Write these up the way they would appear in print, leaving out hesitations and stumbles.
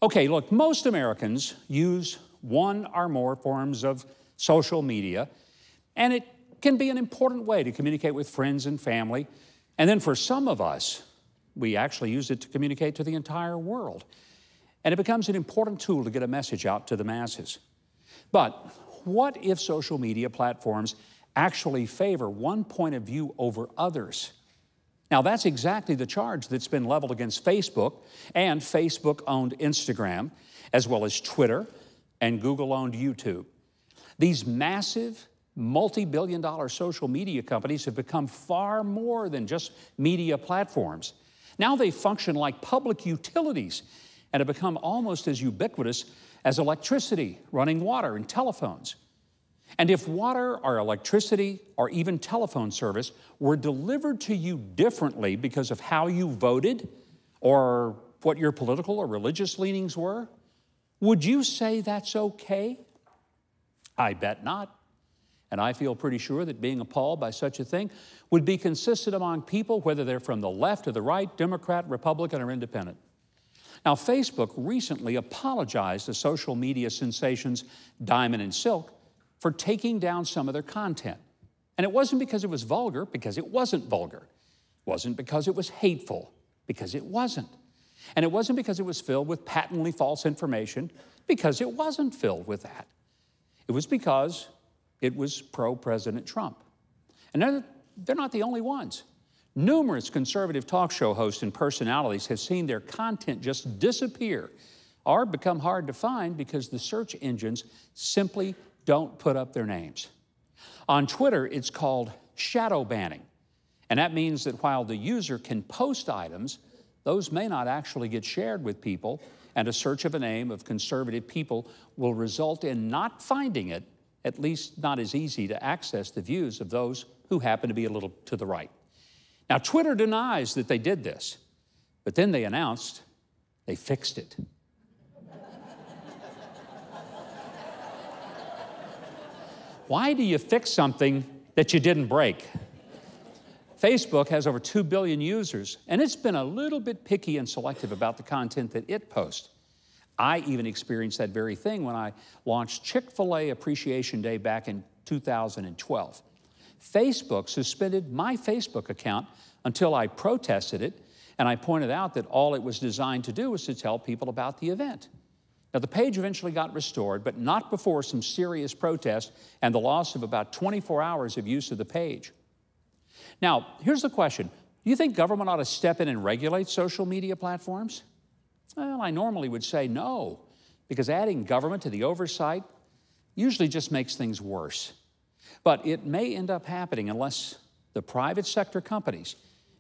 Okay, look, most Americans use one or more forms of social media, and it can be an important way to communicate with friends and family. And then for some of us, we actually use it to communicate to the entire world. And it becomes an important tool to get a message out to the masses. But what if social media platforms actually favor one point of view over others? Now, that's exactly the charge that's been leveled against Facebook and Facebook-owned Instagram, as well as Twitter and Google-owned YouTube. These massive, multi-billion-dollar social media companies have become far more than just media platforms. Now they function like public utilities and have become almost as ubiquitous as electricity, running water, and telephones. And if water or electricity or even telephone service were delivered to you differently because of how you voted or what your political or religious leanings were, would you say that's okay? I bet not. And I feel pretty sure that being appalled by such a thing would be consistent among people, whether they're from the left or the right, Democrat, Republican, or independent. Now, Facebook recently apologized to social media sensations Diamond and Silk for taking down some of their content. And it wasn't because it was vulgar, because it wasn't vulgar. It wasn't because it was hateful, because it wasn't. And it wasn't because it was filled with patently false information, because it wasn't filled with that. It was because it was pro-President Trump. And they're not the only ones. Numerous conservative talk show hosts and personalities have seen their content just disappear or become hard to find because the search engines simply don't put up their names. On Twitter, it's called shadow banning. And that means that while the user can post items, those may not actually get shared with people, and a search of a name of conservative people will result in not finding it, at least not as easy to access the views of those who happen to be a little to the right. Now, Twitter denies that they did this, but then they announced they fixed it. Why do you fix something that you didn't break? Facebook has over 2 billion users, and it's been a little bit picky and selective about the content that it posts. I even experienced that very thing when I launched Chick-fil-A Appreciation Day back in 2012. Facebook suspended my Facebook account until I protested it, and I pointed out that all it was designed to do was to tell people about the event. Now, the page eventually got restored, but not before some serious protest and the loss of about 24 hours of use of the page. Now, here's the question. Do you think government ought to step in and regulate social media platforms? Well, I normally would say no, because adding government to the oversight usually just makes things worse. But it may end up happening unless the private sector companies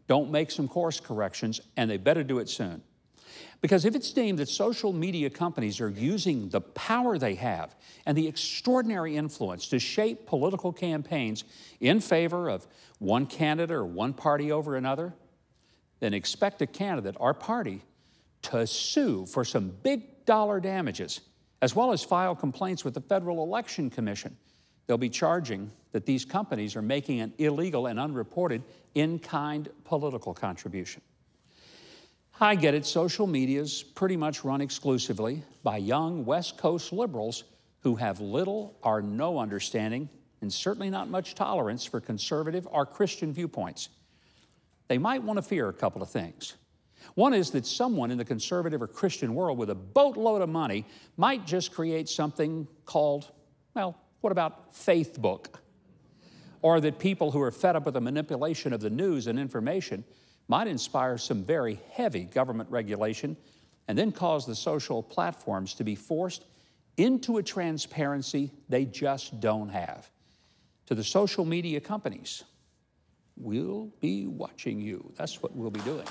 don't make some course corrections, and they better do it soon. Because if it's deemed that social media companies are using the power they have and the extraordinary influence to shape political campaigns in favor of one candidate or one party over another, then expect a candidate or party to sue for some big dollar damages, as well as file complaints with the Federal Election Commission. They'll be charging that these companies are making an illegal and unreported in-kind political contribution. I get it, social media is pretty much run exclusively by young West Coast liberals who have little or no understanding and certainly not much tolerance for conservative or Christian viewpoints. They might want to fear a couple of things. One is that someone in the conservative or Christian world with a boatload of money might just create something called, well, what about Faithbook? Or that people who are fed up with the manipulation of the news and information might inspire some very heavy government regulation and then cause the social platforms to be forced into a transparency they just don't have. To the social media companies, we'll be watching you. That's what we'll be doing.